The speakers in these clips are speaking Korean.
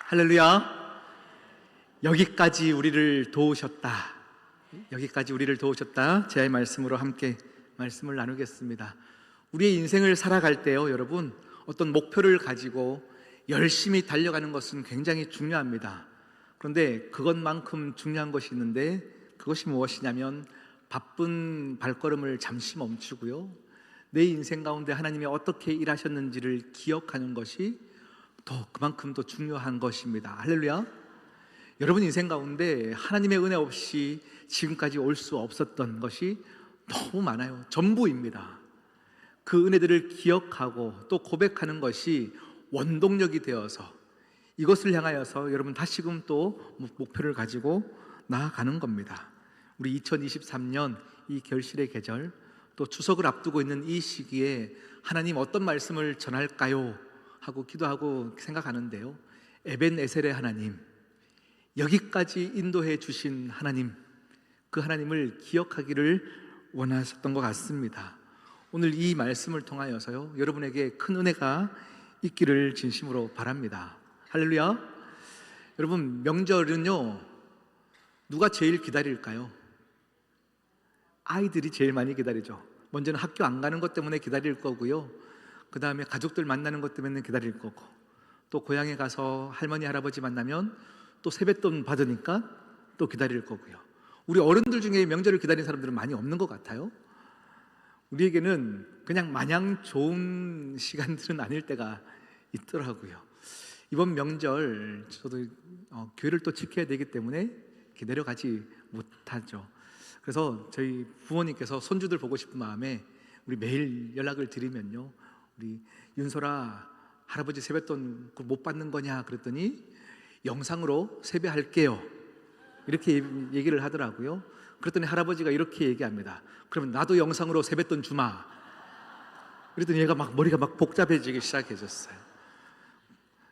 할렐루야. 여기까지 우리를 도우셨다. 여기까지 우리를 도우셨다. 제 말씀으로 함께 말씀을 나누겠습니다. 우리의 인생을 살아갈 때요, 여러분, 어떤 목표를 가지고 열심히 달려가는 것은 굉장히 중요합니다. 그런데 그것만큼 중요한 것이 있는데, 그것이 무엇이냐면 바쁜 발걸음을 잠시 멈추고요, 내 인생 가운데 하나님이 어떻게 일하셨는지를 기억하는 것이 더 그만큼 더 중요한 것입니다. 할렐루야. 여러분 인생 가운데 하나님의 은혜 없이 지금까지 올 수 없었던 것이 너무 많아요. 전부입니다. 그 은혜들을 기억하고 또 고백하는 것이 원동력이 되어서 이것을 향하여서 여러분 다시금 또 목표를 가지고 나아가는 겁니다. 우리 2023년 이 결실의 계절, 또 추석을 앞두고 있는 이 시기에 하나님 어떤 말씀을 전할까요? 하고 기도하고 생각하는데요, 에벤에셀의 하나님, 여기까지 인도해 주신 하나님, 그 하나님을 기억하기를 원하셨던 것 같습니다. 오늘 이 말씀을 통하여서요, 여러분에게 큰 은혜가 있기를 진심으로 바랍니다. 할렐루야. 여러분, 명절은요, 누가 제일 기다릴까요? 아이들이 제일 많이 기다리죠. 먼저는 학교 안 가는 것 때문에 기다릴 거고요, 그 다음에 가족들 만나는 것 때문에 기다릴 거고, 또 고향에 가서 할머니 할아버지 만나면 또 세뱃돈 받으니까 또 기다릴 거고요. 우리 어른들 중에 명절을 기다리는 사람들은 많이 없는 것 같아요. 우리에게는 그냥 마냥 좋은 시간들은 아닐 때가 있더라고요. 이번 명절 저도 교회를 또 지켜야 되기 때문에 내려가지 못하죠. 그래서 저희 부모님께서 손주들 보고 싶은 마음에 우리 매일 연락을 드리면요, 우리 윤솔아, 할아버지 세뱃돈 못 받는 거냐 그랬더니 영상으로 세배할게요, 이렇게 얘기를 하더라고요. 그랬더니 할아버지가 이렇게 얘기합니다. 그러면 나도 영상으로 세뱃돈 주마. 그랬더니 얘가 머리가 복잡해지기 시작해졌어요.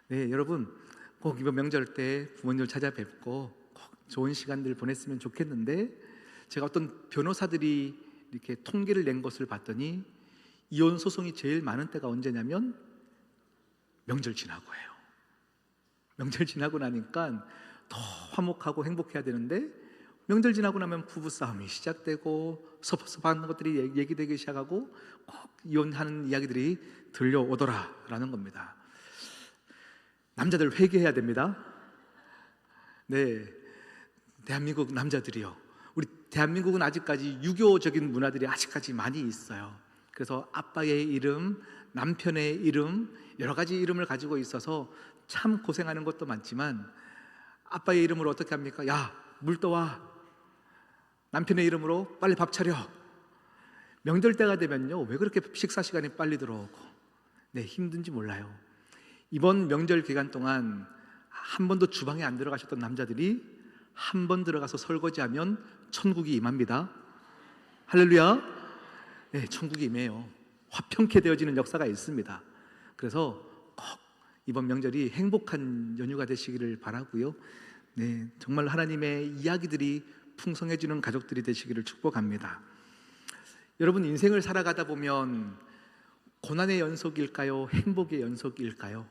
네, 여러분 꼭 이번 명절 때 부모님을 찾아뵙고 꼭 좋은 시간들 보냈으면 좋겠는데, 제가 어떤 변호사들이 이렇게 통계를 낸 것을 봤더니 이혼 소송이 제일 많은 때가 언제냐면 명절 지나고예요. 명절 지나고 나니까 더 화목하고 행복해야 되는데, 명절 지나고 나면 부부싸움이 시작되고 섭섭한 것들이 얘기되기 시작하고 꼭 이혼하는 이야기들이 들려오더라라는 겁니다. 남자들 회개해야 됩니다. 네, 대한민국 남자들이요, 우리 대한민국은 아직까지 유교적인 문화들이 아직까지 많이 있어요. 그래서 아빠의 이름, 남편의 이름, 여러 가지 이름을 가지고 있어서 참 고생하는 것도 많지만, 아빠의 이름으로 어떻게 합니까? 야, 물 떠와. 남편의 이름으로 빨리 밥 차려. 명절 때가 되면요, 왜 그렇게 식사 시간이 빨리 들어오고, 네, 힘든지 몰라요. 이번 명절 기간 동안 한 번도 주방에 안 들어가셨던 남자들이 한 번 들어가서 설거지하면 천국이 임합니다. 할렐루야. 네, 천국이 임해요. 화평케 되어지는 역사가 있습니다. 그래서 꼭 이번 명절이 행복한 연휴가 되시기를 바라고요, 네, 정말 하나님의 이야기들이 풍성해지는 가족들이 되시기를 축복합니다. 여러분, 인생을 살아가다 보면 고난의 연속일까요? 행복의 연속일까요?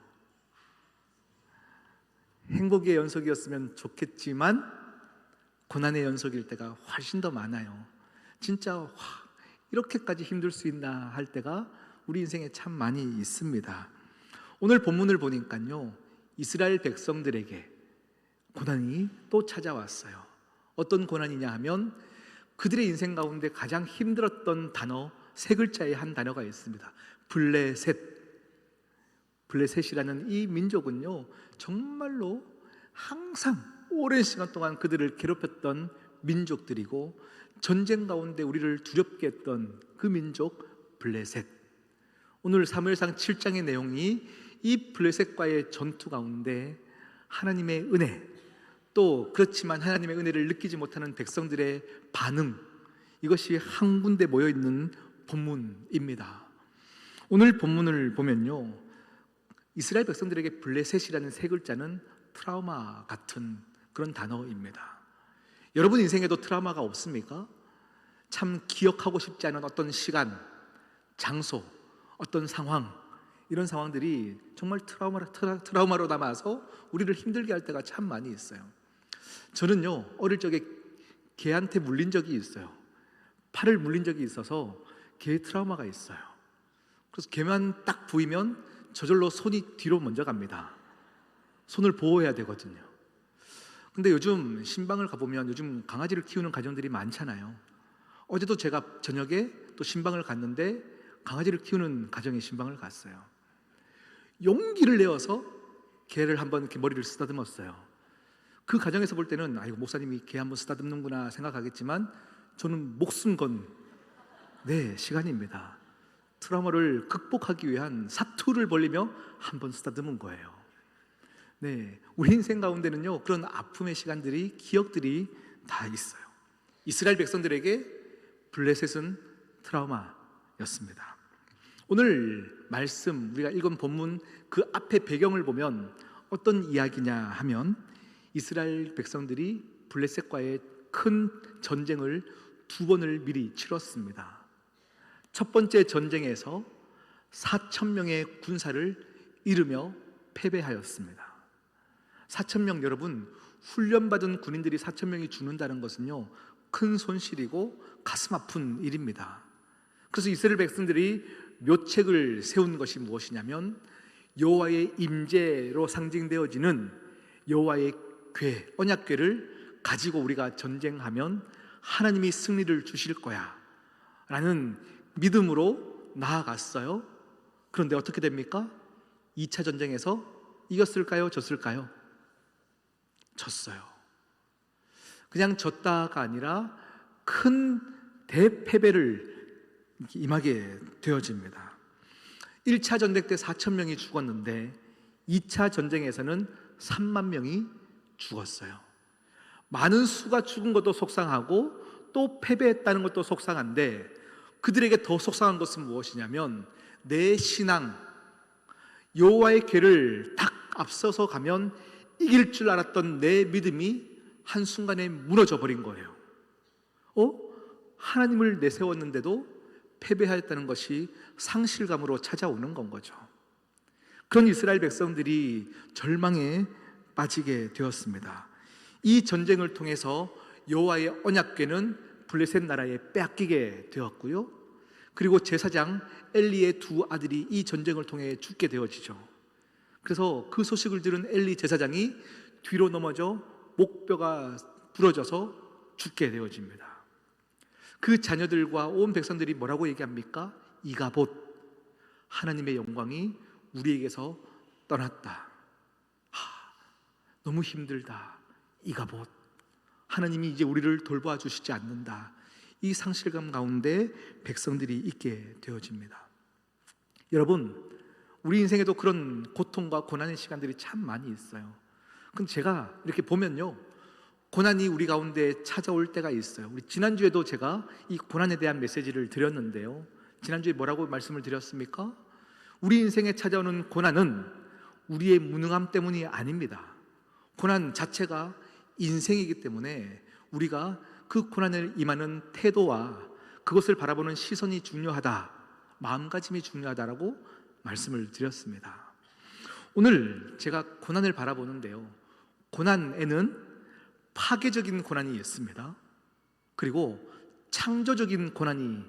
행복의 연속이었으면 좋겠지만 고난의 연속일 때가 훨씬 더 많아요. 진짜 이렇게까지 힘들 수 있나 할 때가 우리 인생에 참 많이 있습니다. 오늘 본문을 보니까요, 이스라엘 백성들에게 고난이 또 찾아왔어요. 어떤 고난이냐 하면 그들의 인생 가운데 가장 힘들었던 단어, 세 글자의 한 단어가 있습니다. 블레셋. 블레셋이라는 이 민족은요, 정말로 항상 오랜 시간 동안 그들을 괴롭혔던 민족들이고, 전쟁 가운데 우리를 두렵게 했던 그 민족 블레셋. 오늘 사무엘상 7장의 내용이 이 블레셋과의 전투 가운데 하나님의 은혜, 또 그렇지만 하나님의 은혜를 느끼지 못하는 백성들의 반응, 이것이 한 군데 모여있는 본문입니다. 오늘 본문을 보면요, 이스라엘 백성들에게 블레셋이라는 세 글자는 트라우마 같은 그런 단어입니다. 여러분 인생에도 트라우마가 없습니까? 참 기억하고 싶지 않은 어떤 시간, 장소, 어떤 상황, 이런 상황들이 정말 트라우마로 남아서 우리를 힘들게 할 때가 참 많이 있어요. 저는요, 어릴 적에 개한테 물린 적이 있어요. 팔을 물린 적이 있어서 개 트라우마가 있어요. 그래서 개만 딱 보이면 저절로 손이 뒤로 먼저 갑니다. 손을 보호해야 되거든요. 근데 요즘 신방을 가보면 요즘 강아지를 키우는 가정들이 많잖아요. 어제도 제가 저녁에 또 신방을 갔는데 강아지를 키우는 가정의 신방을 갔어요. 용기를 내어서 개를 한번 이렇게 머리를 쓰다듬었어요. 그 가정에서 볼 때는 아이고 목사님이 개 한번 쓰다듬는구나 생각하겠지만 저는 목숨 건 시간입니다. 트라우마를 극복하기 위한 사투를 벌리며 한번 쓰다듬은 거예요. 우리 인생 가운데는요 그런 아픔의 시간들이, 기억들이 다 있어요. 이스라엘 백성들에게 블레셋은 트라우마였습니다. 오늘 말씀, 우리가 읽은 본문 그 앞에 배경을 보면 어떤 이야기냐 하면 이스라엘 백성들이 블레셋과의 큰 전쟁을 2번을 미리 치렀습니다. 첫 번째 전쟁에서 4,000명의 군사를 잃으며 패배하였습니다. 4,000명, 여러분, 훈련받은 군인들이 4,000명이 죽는다는 것은요 큰 손실이고 가슴 아픈 일입니다. 그래서 이스라엘 백성들이 묘책을 세운 것이 무엇이냐면 여호와의 임재로 상징되어지는 여호와의 궤, 언약궤를 가지고 우리가 전쟁하면 하나님이 승리를 주실 거야 라는 믿음으로 나아갔어요. 그런데 어떻게 됩니까? 2차 전쟁에서 이겼을까요? 졌을까요? 졌어요. 그냥 졌다가 아니라 큰 대패배를 임하게 되어집니다. 1차 전쟁 때 4,000명이 죽었는데 2차 전쟁에서는 3만 명이 죽었어요. 많은 수가 죽은 것도 속상하고 또 패배했다는 것도 속상한데 그들에게 더 속상한 것은 무엇이냐면 내 신앙, 여호와의 궤를 딱 앞서서 가면 이길 줄 알았던 내 믿음이 한순간에 무너져 버린 거예요. 하나님을 내세웠는데도 패배하였다는 것이 상실감으로 찾아오는 건 거죠. 그런 이스라엘 백성들이 절망에 빠지게 되었습니다. 이 전쟁을 통해서 여호와의 언약궤는 블레셋 나라에 빼앗기게 되었고요. 그리고 제사장 엘리의 2 아들이 이 전쟁을 통해 죽게 되어지죠. 그래서 그 소식을 들은 엘리 제사장이 뒤로 넘어져 목뼈가 부러져서 죽게 되어집니다. 그 자녀들과 온 백성들이 뭐라고 얘기합니까? 이가봇, 하나님의 영광이 우리에게서 떠났다. 너무 힘들다. 이가봇, 하나님이 이제 우리를 돌봐 주시지 않는다. 이 상실감 가운데 백성들이 있게 되어집니다. 여러분, 우리 인생에도 그런 고통과 고난의 시간들이 참 많이 있어요. 근데 제가 이렇게 보면요, 고난이 우리 가운데 찾아올 때가 있어요. 우리 지난주에도 제가 이 고난에 대한 메시지를 드렸는데요, 지난주에 뭐라고 말씀을 드렸습니까? 우리 인생에 찾아오는 고난은 우리의 무능함 때문이 아닙니다. 고난 자체가 인생이기 때문에 우리가 그 고난을 임하는 태도와 그것을 바라보는 시선이 중요하다, 마음가짐이 중요하다라고 말씀을 드렸습니다. 오늘 제가 고난을 바라보는데요, 고난에는 파괴적인 고난이 있습니다. 그리고 창조적인 고난이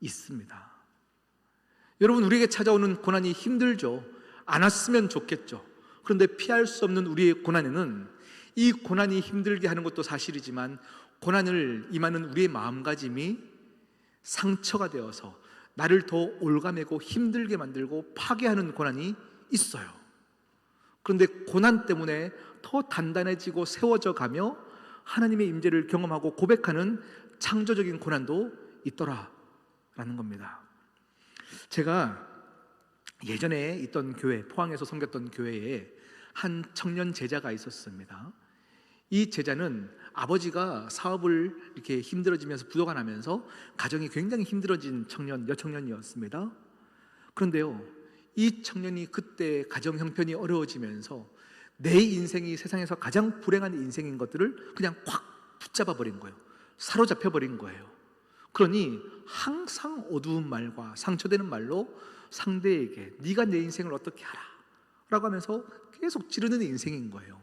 있습니다. 여러분, 우리에게 찾아오는 고난이 힘들죠. 안 왔으면 좋겠죠. 그런데 피할 수 없는 우리의 고난에는 이 고난이 힘들게 하는 것도 사실이지만 고난을 임하는 우리의 마음가짐이 상처가 되어서 나를 더 올가매고 힘들게 만들고 파괴하는 고난이 있어요. 그런데 고난 때문에 더 단단해지고 세워져 가며 하나님의 임재를 경험하고 고백하는 창조적인 고난도 있더라라는 겁니다. 제가 예전에 있던 교회, 포항에서 섬겼던 교회에 한 청년 제자가 있었습니다. 이 제자는 아버지가 사업을 이렇게 힘들어지면서 부도가 나면서 가정이 굉장히 힘들어진 여청년이었습니다. 그런데요, 이 청년이 그때 가정 형편이 어려워지면서 내 인생이 세상에서 가장 불행한 인생인 것들을 그냥 확 붙잡아 버린 거예요. 사로잡혀 버린 거예요. 그러니 항상 어두운 말과 상처되는 말로 상대에게 네가 내 인생을 어떻게 하라 라고 하면서 계속 지르는 인생인 거예요.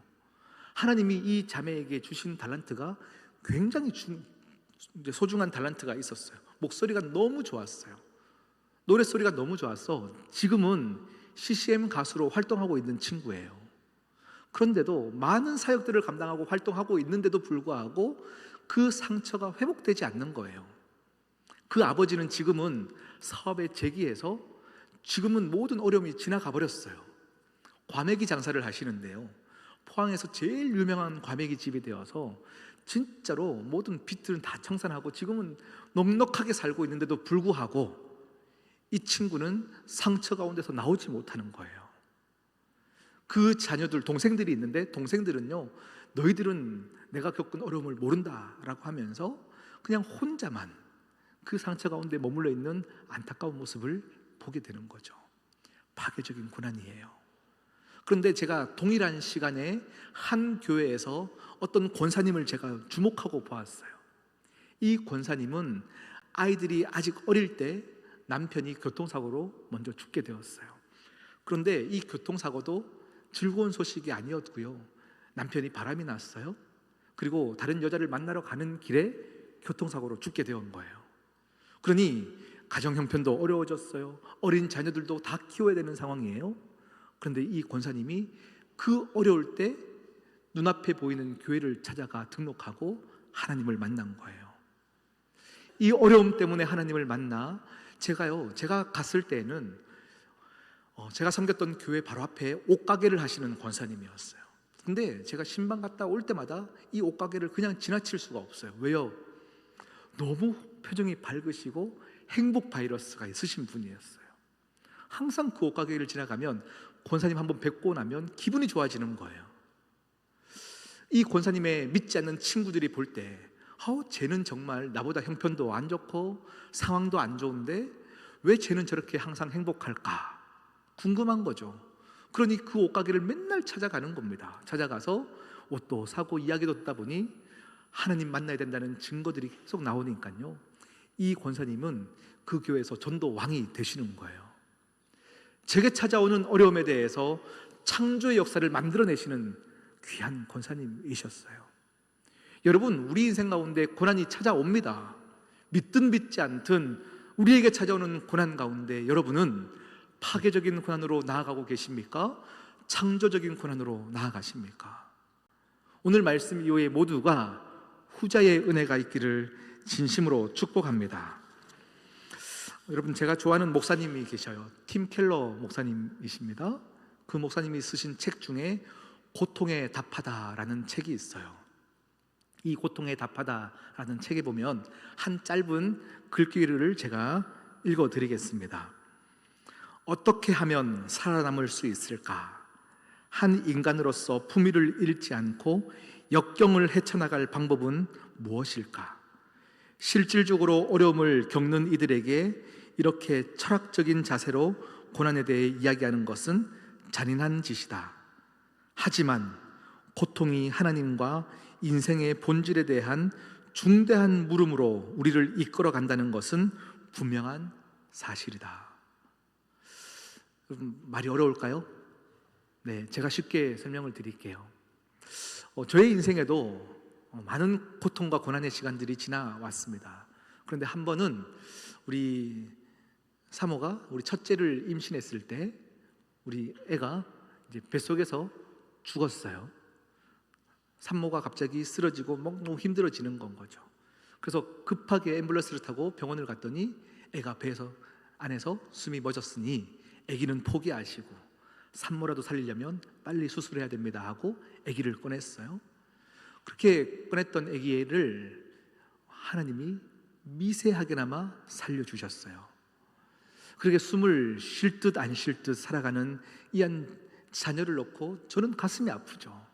하나님이 이 자매에게 주신 달란트가 굉장히 소중한 달란트가 있었어요. 목소리가 너무 좋았어요. 노랫소리가 너무 좋아서 지금은 CCM 가수로 활동하고 있는 친구예요. 그런데도 많은 사역들을 감당하고 활동하고 있는데도 불구하고 그 상처가 회복되지 않는 거예요. 그 아버지는 지금은 사업에 재기해서 지금은 모든 어려움이 지나가 버렸어요. 과메기 장사를 하시는데요, 포항에서 제일 유명한 과메기 집이 되어서 진짜로 모든 빚들은 다 청산하고 지금은 넉넉하게 살고 있는데도 불구하고 이 친구는 상처 가운데서 나오지 못하는 거예요. 그 자녀들, 동생들이 있는데 동생들은요, 너희들은 내가 겪은 어려움을 모른다라고 하면서 그냥 혼자만 그 상처 가운데 머물러 있는 안타까운 모습을 보게 되는 거죠. 파괴적인 고난이에요. 그런데 제가 동일한 시간에 한 교회에서 어떤 권사님을 제가 주목하고 보았어요. 이 권사님은 아이들이 아직 어릴 때 남편이 교통사고로 먼저 죽게 되었어요. 그런데 이 교통사고도 즐거운 소식이 아니었고요, 남편이 바람이 났어요. 그리고 다른 여자를 만나러 가는 길에 교통사고로 죽게 된 거예요. 그러니 가정 형편도 어려워졌어요. 어린 자녀들도 다 키워야 되는 상황이에요. 그런데 이 권사님이 그 어려울 때 눈앞에 보이는 교회를 찾아가 등록하고 하나님을 만난 거예요. 이 어려움 때문에 하나님을 만나 제가 갔을 때는 제가 섬겼던 교회 바로 앞에 옷가게를 하시는 권사님이었어요. 근데 제가 신방 갔다 올 때마다 이 옷가게를 그냥 지나칠 수가 없어요. 왜요? 너무 표정이 밝으시고 행복 바이러스가 있으신 분이었어요. 항상 그 옷가게를 지나가면 권사님 한번 뵙고 나면 기분이 좋아지는 거예요. 이 권사님의 믿지 않는 친구들이 볼 때 쟤는 정말 나보다 형편도 안 좋고 상황도 안 좋은데 왜 쟤는 저렇게 항상 행복할까 궁금한 거죠. 그러니 그 옷가게를 맨날 찾아가는 겁니다. 찾아가서 옷도 사고 이야기도 듣다 보니 하나님 만나야 된다는 증거들이 계속 나오니까요, 이 권사님은 그 교회에서 전도 왕이 되시는 거예요. 제게 찾아오는 어려움에 대해서 창조의 역사를 만들어내시는 귀한 권사님이셨어요. 여러분, 우리 인생 가운데 고난이 찾아옵니다. 믿든 믿지 않든 우리에게 찾아오는 고난 가운데 여러분은 파괴적인 고난으로 나아가고 계십니까? 창조적인 고난으로 나아가십니까? 오늘 말씀 이후에 모두가 후자의 은혜가 있기를 진심으로 축복합니다. 여러분, 제가 좋아하는 목사님이 계셔요. 팀 켈러 목사님이십니다. 그 목사님이 쓰신 책 중에 고통에 답하다라는 책이 있어요. 이 고통에 답하다라는 책에 보면 한 짧은 글귀를 제가 읽어드리겠습니다. 어떻게 하면 살아남을 수 있을까? 한 인간으로서 품위를 잃지 않고 역경을 헤쳐나갈 방법은 무엇일까? 실질적으로 어려움을 겪는 이들에게 이렇게 철학적인 자세로 고난에 대해 이야기하는 것은 잔인한 짓이다. 하지만 고통이 하나님과 인생의 본질에 대한 중대한 물음으로 우리를 이끌어 간다는 것은 분명한 사실이다. 말이 어려울까요? 네, 제가 쉽게 설명을 드릴게요. 저의 인생에도 많은 고통과 고난의 시간들이 지나왔습니다. 그런데 한 번은 우리 사모가 우리 첫째를 임신했을 때 우리 애가 이제 뱃속에서 죽었어요. 산모가 갑자기 쓰러지고 너무 힘들어지는 건 거죠. 그래서 급하게 앰뷸런스를 타고 병원을 갔더니 애가 배에서 안에서 숨이 멎었으니 아기는 포기하시고 산모라도 살리려면 빨리 수술해야 됩니다 하고 아기를 꺼냈어요. 그렇게 꺼냈던 아기를 하나님이 미세하게나마 살려주셨어요. 그렇게 숨을 쉴 듯 안 쉴 듯 살아가는 이 한 자녀를 놓고 저는 가슴이 아프죠.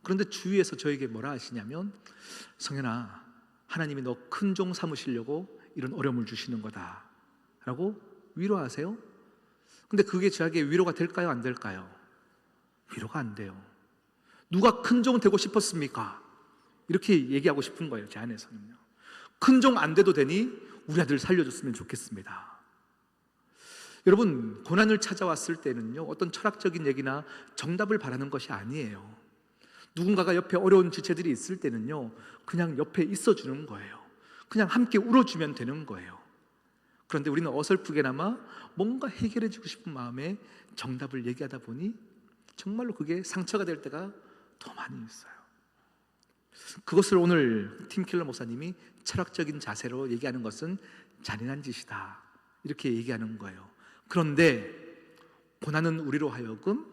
그런데 주위에서 저에게 뭐라 하시냐면, 성현아, 하나님이 너 큰 종 삼으시려고 이런 어려움을 주시는 거다 라고 위로하세요. 근데 그게 저에게 위로가 될까요? 안 될까요? 위로가 안 돼요. 누가 큰 종 되고 싶었습니까? 이렇게 얘기하고 싶은 거예요. 제 안에서는요. 큰 종 안 돼도 되니 우리 아들 살려줬으면 좋겠습니다. 여러분, 고난을 찾아왔을 때는요, 어떤 철학적인 얘기나 정답을 바라는 것이 아니에요. 누군가가 옆에 어려운 지체들이 있을 때는요, 그냥 옆에 있어주는 거예요. 그냥 함께 울어주면 되는 거예요. 그런데 우리는 어설프게나마 뭔가 해결해주고 싶은 마음에 정답을 얘기하다 보니 정말로 그게 상처가 될 때가 더 많이 있어요. 그것을 오늘 팀 켈러 목사님이 철학적인 자세로 얘기하는 것은 잔인한 짓이다, 이렇게 얘기하는 거예요. 그런데 고난은 우리로 하여금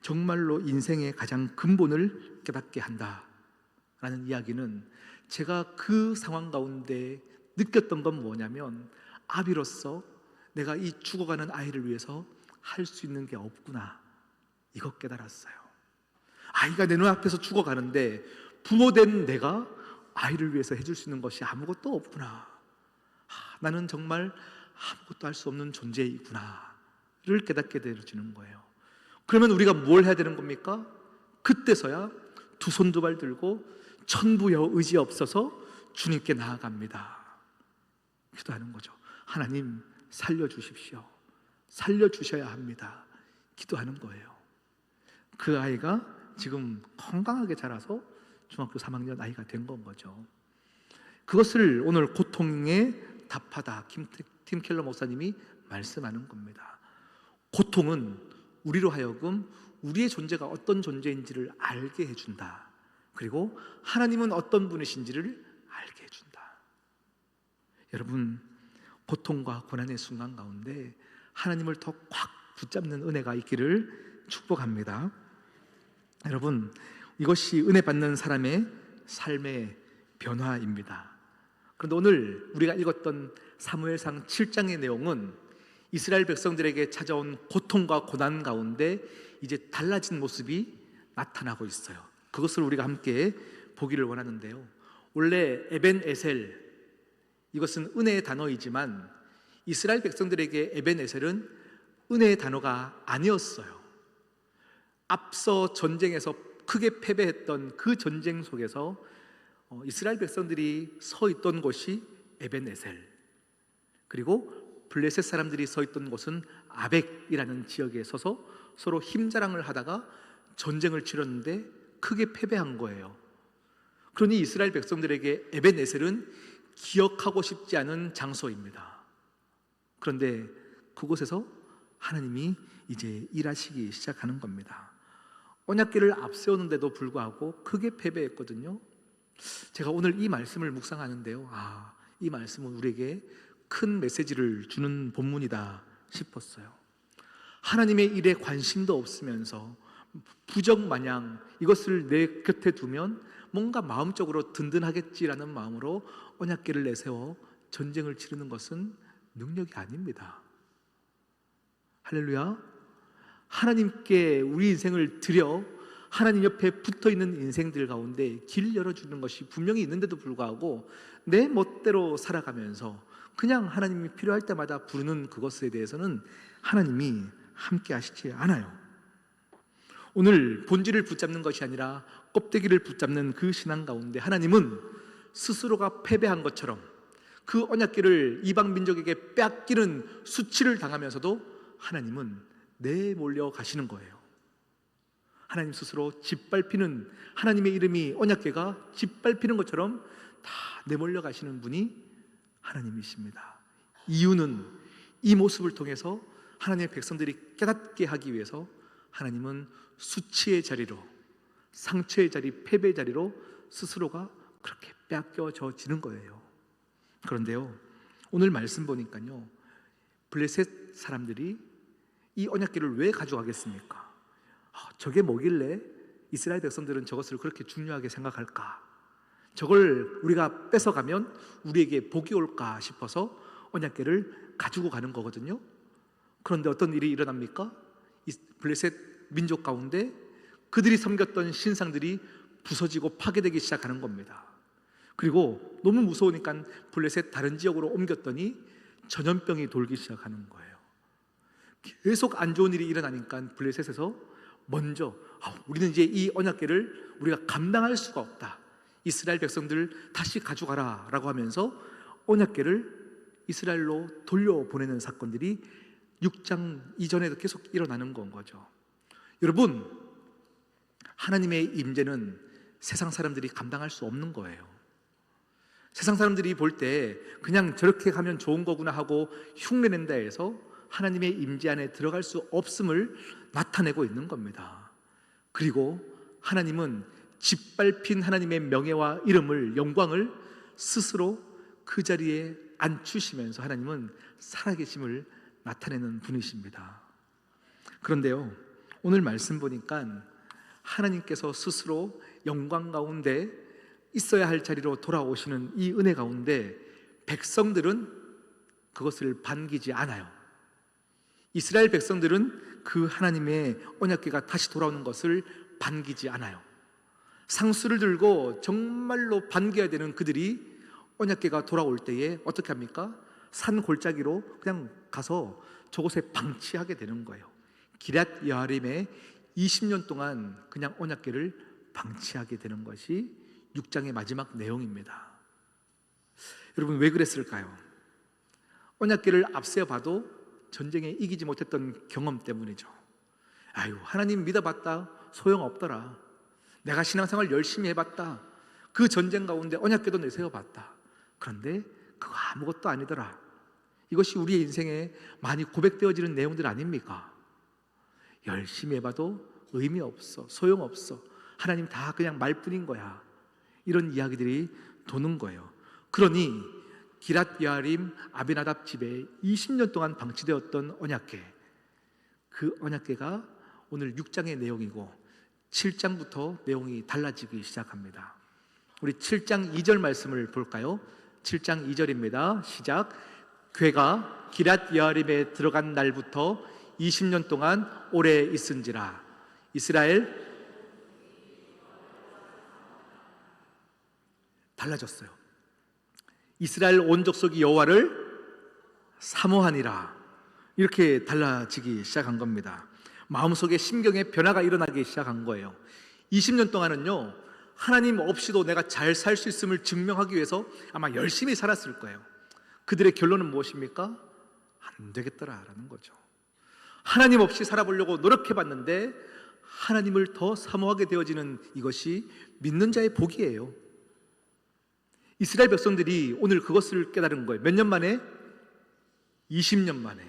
정말로 인생의 가장 근본을 깨닫게 한다라는 이야기는, 제가 그 상황 가운데 느꼈던 건 뭐냐면, 아비로서 내가 이 죽어가는 아이를 위해서 할 수 있는 게 없구나, 이거 깨달았어요. 아이가 내 눈앞에서 죽어가는데 부모된 내가 아이를 위해서 해줄 수 있는 것이 아무것도 없구나. 나는 정말 아무것도 할 수 없는 존재이구나를 깨닫게 되어지는 거예요. 그러면 우리가 뭘 해야 되는 겁니까? 그때서야 두 손 두 발 들고 천부여 의지 없어서 주님께 나아갑니다. 기도하는 거죠. 하나님 살려주십시오. 살려주셔야 합니다. 기도하는 거예요. 그 아이가 지금 건강하게 자라서 중학교 3학년 아이가 된 건 거죠. 그것을 오늘 고통에 답하다 팀 켈러 목사님이 말씀하는 겁니다. 고통은 우리로 하여금 우리의 존재가 어떤 존재인지를 알게 해준다. 그리고 하나님은 어떤 분이신지를 알게 해준다. 여러분, 고통과 고난의 순간 가운데 하나님을 더 꽉 붙잡는 은혜가 있기를 축복합니다. 여러분, 이것이 은혜 받는 사람의 삶의 변화입니다. 그런데 오늘 우리가 읽었던 사무엘상 7장의 내용은 이스라엘 백성들에게 찾아온 고통과 고난 가운데 이제 달라진 모습이 나타나고 있어요. 그것을 우리가 함께 보기를 원하는데요, 원래 에벤에셀, 이것은 은혜의 단어이지만 이스라엘 백성들에게 에벤에셀은 은혜의 단어가 아니었어요. 앞서 전쟁에서 크게 패배했던 그 전쟁 속에서 이스라엘 백성들이 서 있던 곳이 에벤에셀, 그리고 블레셋 사람들이 서 있던 곳은 아벡이라는 지역에 서서 서로 힘자랑을 하다가 전쟁을 치렀는데 크게 패배한 거예요. 그러니 이스라엘 백성들에게 에벤에셀은 기억하고 싶지 않은 장소입니다. 그런데 그곳에서 하나님이 이제 일하시기 시작하는 겁니다. 언약궤를 앞세우는데도 불구하고 크게 패배했거든요. 제가 오늘 이 말씀을 묵상하는데요, 이 말씀은 우리에게 큰 메시지를 주는 본문이다 싶었어요. 하나님의 일에 관심도 없으면서 부적마냥 이것을 내 곁에 두면 뭔가 마음적으로 든든하겠지라는 마음으로 언약궤를 내세워 전쟁을 치르는 것은 능력이 아닙니다. 할렐루야. 하나님께 우리 인생을 드려 하나님 옆에 붙어있는 인생들 가운데 길 열어주는 것이 분명히 있는데도 불구하고 내 멋대로 살아가면서 그냥 하나님이 필요할 때마다 부르는 그것에 대해서는 하나님이 함께 하시지 않아요. 오늘 본질을 붙잡는 것이 아니라 껍데기를 붙잡는 그 신앙 가운데 하나님은 스스로가 패배한 것처럼 그 언약궤를 이방 민족에게 빼앗기는 수치를 당하면서도 하나님은 내몰려 가시는 거예요. 하나님 스스로 짓밟히는, 하나님의 이름이 언약궤가 짓밟히는 것처럼 다 내몰려 가시는 분이 하나님이십니다. 이유는 이 모습을 통해서 하나님의 백성들이 깨닫게 하기 위해서 하나님은 수치의 자리로, 상처의 자리, 패배의 자리로 스스로가 그렇게 빼앗겨지는 거예요. 그런데요, 오늘 말씀 보니까요, 블레셋 사람들이 이 언약궤를 왜 가져가겠습니까? 저게 뭐길래 이스라엘 백성들은 저것을 그렇게 중요하게 생각할까? 저걸 우리가 뺏어가면 우리에게 복이 올까 싶어서 언약궤를 가지고 가는 거거든요. 그런데 어떤 일이 일어납니까? 이 블레셋 민족 가운데 그들이 섬겼던 신상들이 부서지고 파괴되기 시작하는 겁니다. 그리고 너무 무서우니까 블레셋 다른 지역으로 옮겼더니 전염병이 돌기 시작하는 거예요. 계속 안 좋은 일이 일어나니까 블레셋에서 먼저 우리는 이제 이 언약궤를 우리가 감당할 수가 없다, 이스라엘 백성들 다시 가져가라 라고 하면서 언약궤를 이스라엘로 돌려보내는 사건들이 6장 이전에도 계속 일어나는 건 거죠. 여러분, 하나님의 임재는 세상 사람들이 감당할 수 없는 거예요. 세상 사람들이 볼 때 그냥 저렇게 가면 좋은 거구나 하고 흉내낸다 해서 하나님의 임재 안에 들어갈 수 없음을 나타내고 있는 겁니다. 그리고 하나님은 짓밟힌 하나님의 명예와 이름을, 영광을 스스로 그 자리에 앉추시면서 하나님은 살아계심을 나타내는 분이십니다. 그런데요, 오늘 말씀 보니까 하나님께서 스스로 영광 가운데 있어야 할 자리로 돌아오시는 이 은혜 가운데 백성들은 그것을 반기지 않아요. 이스라엘 백성들은 그 하나님의 언약궤가 다시 돌아오는 것을 반기지 않아요. 상수를 들고 정말로 반겨야 되는 그들이 언약궤가 돌아올 때에 어떻게 합니까? 산 골짜기로 그냥 가서 저곳에 방치하게 되는 거예요. 기럇 여아림에 20년 동안 그냥 언약궤를 방치하게 되는 것이 6장의 마지막 내용입니다. 여러분, 왜 그랬을까요? 언약궤를 앞세워 봐도 전쟁에 이기지 못했던 경험 때문이죠. 아유, 하나님 믿어봤다 소용없더라. 내가 신앙생활 열심히 해봤다. 그 전쟁 가운데 언약궤도 내세워봤다. 그런데 그거 아무것도 아니더라. 이것이 우리의 인생에 많이 고백되어지는 내용들 아닙니까? 열심히 해봐도 의미 없어, 소용없어, 하나님 다 그냥 말뿐인 거야. 이런 이야기들이 도는 거예요. 그러니 기럇 여아림 아비나답 집에 20년 동안 방치되었던 언약궤, 그 언약궤가 오늘 6장의 내용이고 7장부터 내용이 달라지기 시작합니다. 우리 7장 2절 말씀을 볼까요? 7장 2절입니다. 시작. 궤가 기럇 여아림에 들어간 날부터 20년 동안 오래 있은지라. 이스라엘 달라졌어요. 이스라엘 온 족속이 여호와를 사모하니라. 이렇게 달라지기 시작한 겁니다. 마음속에 심경에 변화가 일어나기 시작한 거예요. 20년 동안은요, 하나님 없이도 내가 잘 살 수 있음을 증명하기 위해서 아마 열심히 살았을 거예요. 그들의 결론은 무엇입니까? 안 되겠더라라는 거죠. 하나님 없이 살아보려고 노력해봤는데 하나님을 더 사모하게 되어지는 이것이 믿는 자의 복이에요. 이스라엘 백성들이 오늘 그것을 깨달은 거예요. 몇 년 만에? 20년 만에.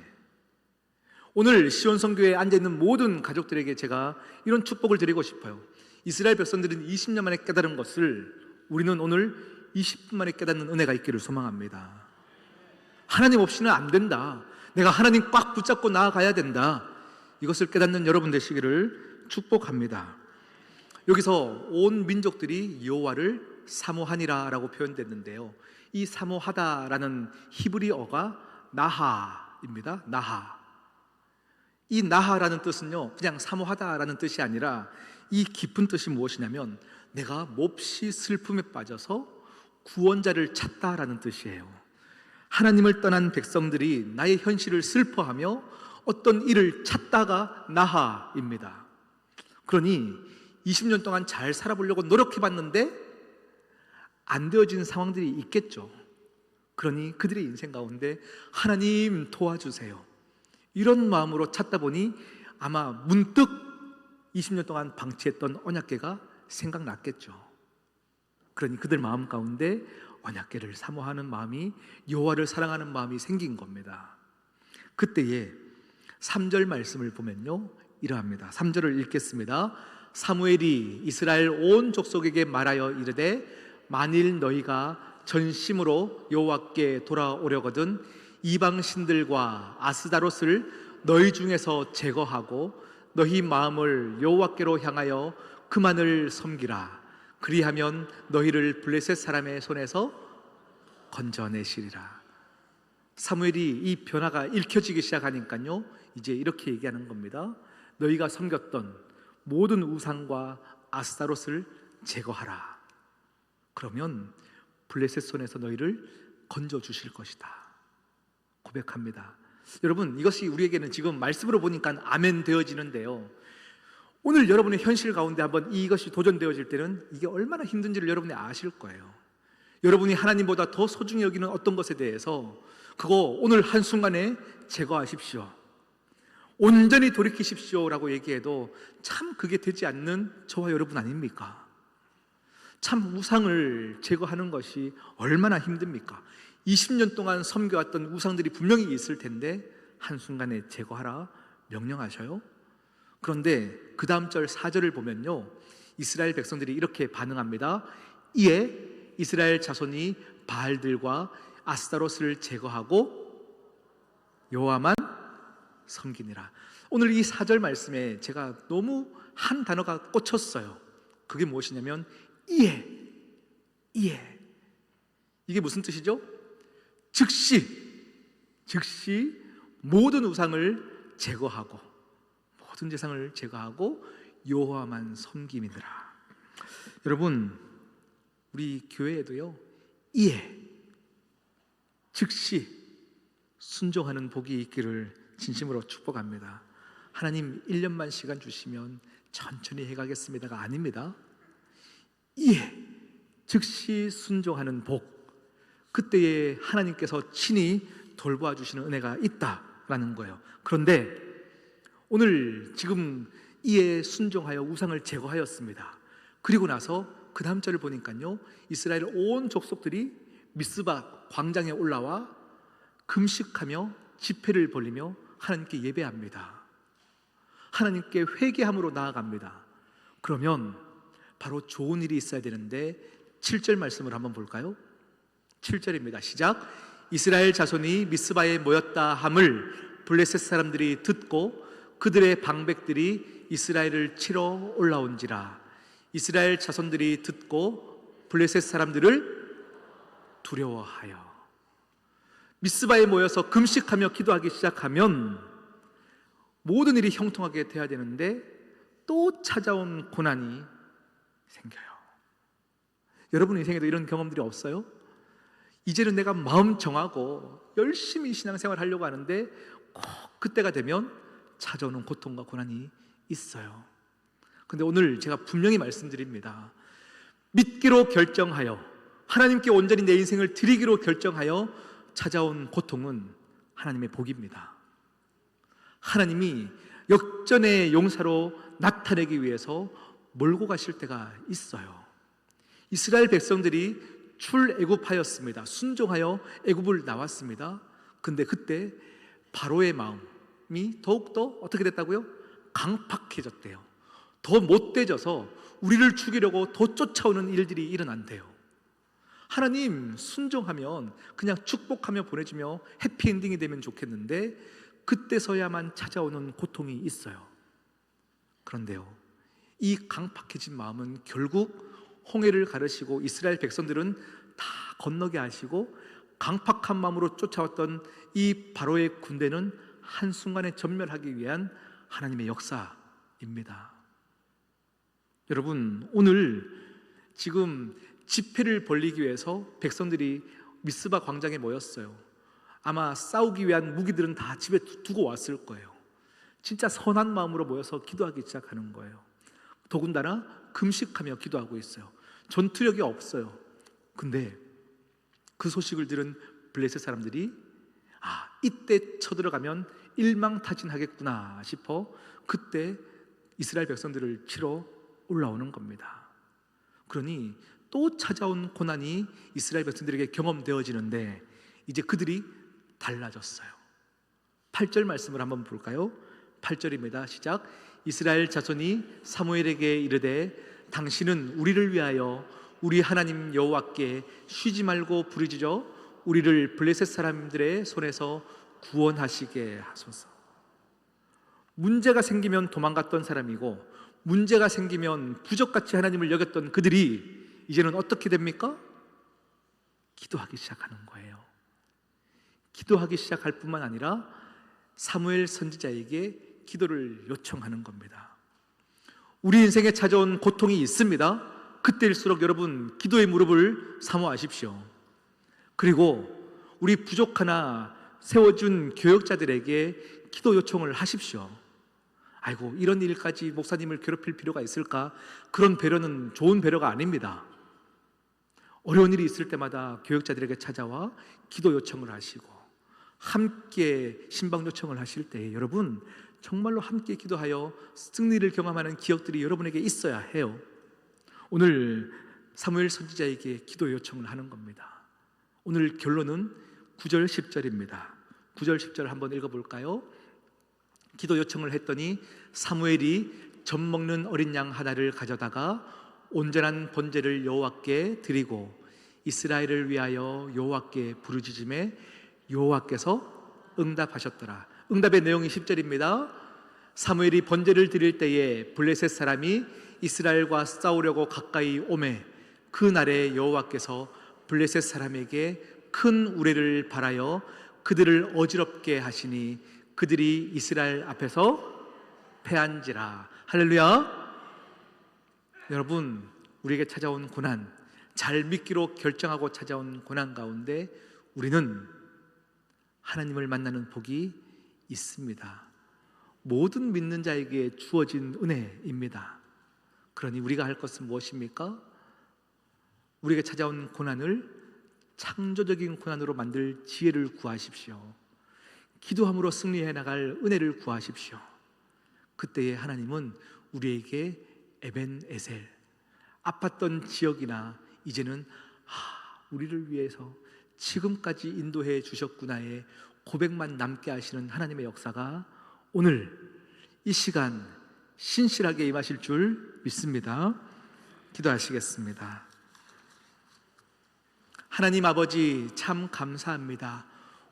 오늘 시온성교회에 앉아있는 모든 가족들에게 제가 이런 축복을 드리고 싶어요. 이스라엘 백성들은 20년 만에 깨달은 것을 우리는 오늘 20분 만에 깨닫는 은혜가 있기를 소망합니다. 하나님 없이는 안 된다. 내가 하나님 꽉 붙잡고 나아가야 된다. 이것을 깨닫는 여러분 되시기를 축복합니다. 여기서 온 민족들이 여호와를 사모하니라 라고 표현됐는데요, 이 사모하다라는 히브리어가 나하입니다. 나하. 이 나하라는 뜻은요, 그냥 사모하다라는 뜻이 아니라 이 깊은 뜻이 무엇이냐면 내가 몹시 슬픔에 빠져서 구원자를 찾다라는 뜻이에요. 하나님을 떠난 백성들이 나의 현실을 슬퍼하며 어떤 일을 찾다가 나하입니다. 그러니 20년 동안 잘 살아보려고 노력해봤는데 안 되어진 상황들이 있겠죠. 그러니 그들의 인생 가운데 하나님 도와주세요, 이런 마음으로 찾다 보니 아마 문득 20년 동안 방치했던 언약궤가 생각났겠죠. 그러니 그들 마음 가운데 언약궤를 사모하는 마음이, 여호와를 사랑하는 마음이 생긴 겁니다. 그때에 3절 말씀을 보면요, 이러합니다. 3절을 읽겠습니다. 사무엘이 이스라엘 온 족속에게 말하여 이르되 만일 너희가 전심으로 여호와께 돌아오려거든 이방 신들과 아스다롯을 너희 중에서 제거하고 너희 마음을 여호와께로 향하여 그만을 섬기라. 그리하면 너희를 블레셋 사람의 손에서 건져내시리라. 사무엘이 이 변화가 읽혀지기 시작하니까요, 이제 이렇게 얘기하는 겁니다. 너희가 섬겼던 모든 우상과 아스타롯을 제거하라. 그러면 블레셋 손에서 너희를 건져주실 것이다. 고백합니다. 여러분, 이것이 우리에게는 지금 말씀으로 보니까 아멘 되어지는데요, 오늘 여러분의 현실 가운데 한번 이것이 도전되어질 때는 이게 얼마나 힘든지를 여러분이 아실 거예요. 여러분이 하나님보다 더 소중히 여기는 어떤 것에 대해서 그거 오늘 한순간에 제거하십시오. 온전히 돌이키십시오라고 얘기해도 참 그게 되지 않는 저와 여러분 아닙니까? 참 우상을 제거하는 것이 얼마나 힘듭니까? 20년 동안 섬겨왔던 우상들이 분명히 있을 텐데 한순간에 제거하라 명령하셔요? 그런데 그 다음 절 4절을 보면요, 이스라엘 백성들이 이렇게 반응합니다. 이에 이스라엘 자손이 바알들과 아스타롯을 제거하고 여호와만 섬기니라. 오늘 이 4절 말씀에 제가 너무 한 단어가 꽂혔어요. 그게 무엇이냐면 이에. 이게 무슨 뜻이죠? 즉시 모든 우상을 제거하고, 모든 제상을 제거하고 여호와만 섬김이니라. 여러분, 우리 교회에도요, 이에 즉시 순종하는 복이 있기를 진심으로 축복합니다. 하나님 1년만 시간 주시면 천천히 해가겠습니다가 아닙니다. 이에 즉시 순종하는 복, 그때에 하나님께서 친히 돌보아 주시는 은혜가 있다라는 거예요. 그런데 오늘 지금 이에 순종하여 우상을 제거하였습니다. 그리고 나서 그 다음 절을 보니까요, 이스라엘 온 족속들이 미스바 광장에 올라와 금식하며 집회를 벌리며 하나님께 예배합니다. 하나님께 회개함으로 나아갑니다. 그러면 바로 좋은 일이 있어야 되는데 7절 말씀을 한번 볼까요? 7절입니다. 시작. 이스라엘 자손이 미스바에 모였다 함을 블레셋 사람들이 듣고 그들의 방백들이 이스라엘을 치러 올라온지라. 이스라엘 자손들이 듣고 블레셋 사람들을 두려워하여. 미스바에 모여서 금식하며 기도하기 시작하면 모든 일이 형통하게 돼야 되는데 또 찾아온 고난이 생겨요. 여러분 인생에도 이런 경험들이 없어요? 이제는 내가 마음 정하고 열심히 신앙생활 하려고 하는데 꼭 그때가 되면 찾아오는 고통과 고난이 있어요. 근데 오늘 제가 분명히 말씀드립니다. 믿기로 결정하여 하나님께 온전히 내 인생을 드리기로 결정하여 찾아온 고통은 하나님의 복입니다. 하나님이 역전의 용사로 나타내기 위해서 몰고 가실 때가 있어요. 이스라엘 백성들이 출애굽하였습니다. 순종하여 애굽을 나왔습니다. 근데 그때 바로의 마음이 더욱더 어떻게 됐다고요? 강팍해졌대요. 더 못돼져서 우리를 죽이려고 더 쫓아오는 일들이 일어난대요. 하나님 순종하면 그냥 축복하며 보내주며 해피엔딩이 되면 좋겠는데 그때서야만 찾아오는 고통이 있어요. 그런데요, 이 강팍해진 마음은 결국 홍해를 가르시고 이스라엘 백성들은 다 건너게 하시고 강팍한 마음으로 쫓아왔던 이 바로의 군대는 한순간에 전멸하기 위한 하나님의 역사입니다. 여러분, 오늘 지금 집회를 벌리기 위해서 백성들이 미스바 광장에 모였어요. 아마 싸우기 위한 무기들은 다 집에 두고 왔을 거예요. 진짜 선한 마음으로 모여서 기도하기 시작하는 거예요. 더군다나 금식하며 기도하고 있어요. 전투력이 없어요. 근데 그 소식을 들은 블레셋 사람들이 이때 쳐들어가면 일망타진하겠구나 싶어 그때 이스라엘 백성들을 치러 올라오는 겁니다. 그러니 또 찾아온 고난이 이스라엘 백성들에게 경험되어지는데 이제 그들이 달라졌어요. 8절 말씀을 한번 볼까요? 8절입니다. 시작. 이스라엘 자손이 사무엘에게 이르되 당신은 우리를 위하여 우리 하나님 여호와께 쉬지 말고 부르짖어 우리를 블레셋 사람들의 손에서 구원하시게 하소서. 문제가 생기면 도망갔던 사람이고 문제가 생기면 부적같이 하나님을 여겼던 그들이 이제는 어떻게 됩니까? 기도하기 시작하는 거예요. 기도하기 시작할 뿐만 아니라 사무엘 선지자에게 기도를 요청하는 겁니다. 우리 인생에 찾아온 고통이 있습니다. 그때일수록 여러분 기도의 무릎을 사모하십시오. 그리고 우리 부족하나 세워준 교역자들에게 기도 요청을 하십시오. 아이고, 이런 일까지 목사님을 괴롭힐 필요가 있을까? 그런 배려는 좋은 배려가 아닙니다. 어려운 일이 있을 때마다 교역자들에게 찾아와 기도 요청을 하시고 함께 신방 요청을 하실 때 여러분 정말로 함께 기도하여 승리를 경험하는 기억들이 여러분에게 있어야 해요. 오늘 사무엘 선지자에게 기도 요청을 하는 겁니다. 오늘 결론은 9절 10절입니다 9절 10절 한번 읽어볼까요? 기도 요청을 했더니 사무엘이 젖 먹는 어린 양 하나를 가져다가 온전한 번제를 여호와께 드리고 이스라엘을 위하여 여호와께 부르짖음에 여호와께서 응답하셨더라. 응답의 내용이 10절입니다. 사무엘이 번제를 드릴 때에 블레셋 사람이 이스라엘과 싸우려고 가까이 오매 그 날에 여호와께서 블레셋 사람에게 큰 우레를 발하여 그들을 어지럽게 하시니 그들이 이스라엘 앞에서 패한지라. 할렐루야. 여러분, 우리에게 찾아온 고난, 잘 믿기로 결정하고 찾아온 고난 가운데 우리는 하나님을 만나는 복이 있습니다. 모든 믿는 자에게 주어진 은혜입니다. 그러니 우리가 할 것은 무엇입니까? 우리에게 찾아온 고난을 창조적인 고난으로 만들 지혜를 구하십시오. 기도함으로 승리해 나갈 은혜를 구하십시오. 그때에 하나님은 우리에게 에벤에셀, 아팠던 지역이나 이제는 우리를 위해서 지금까지 인도해 주셨구나의 고백만 남게 하시는 하나님의 역사가 오늘 이 시간 신실하게 임하실 줄 믿습니다. 기도하시겠습니다. 하나님 아버지, 참 감사합니다.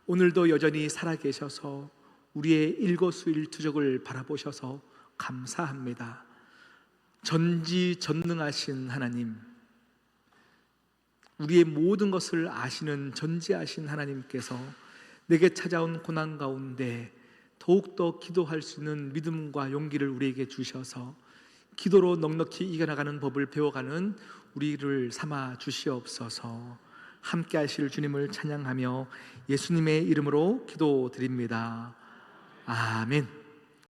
오늘도 여전히 살아계셔서 우리의 일거수일투족을 바라보셔서 감사합니다. 전지전능하신 하나님, 우리의 모든 것을 아시는 전지하신 하나님께서 내게 찾아온 고난 가운데 더욱더 기도할 수 있는 믿음과 용기를 우리에게 주셔서 기도로 넉넉히 이겨나가는 법을 배워가는 우리를 삼아 주시옵소서. 함께 하실 주님을 찬양하며 예수님의 이름으로 기도드립니다. 아멘.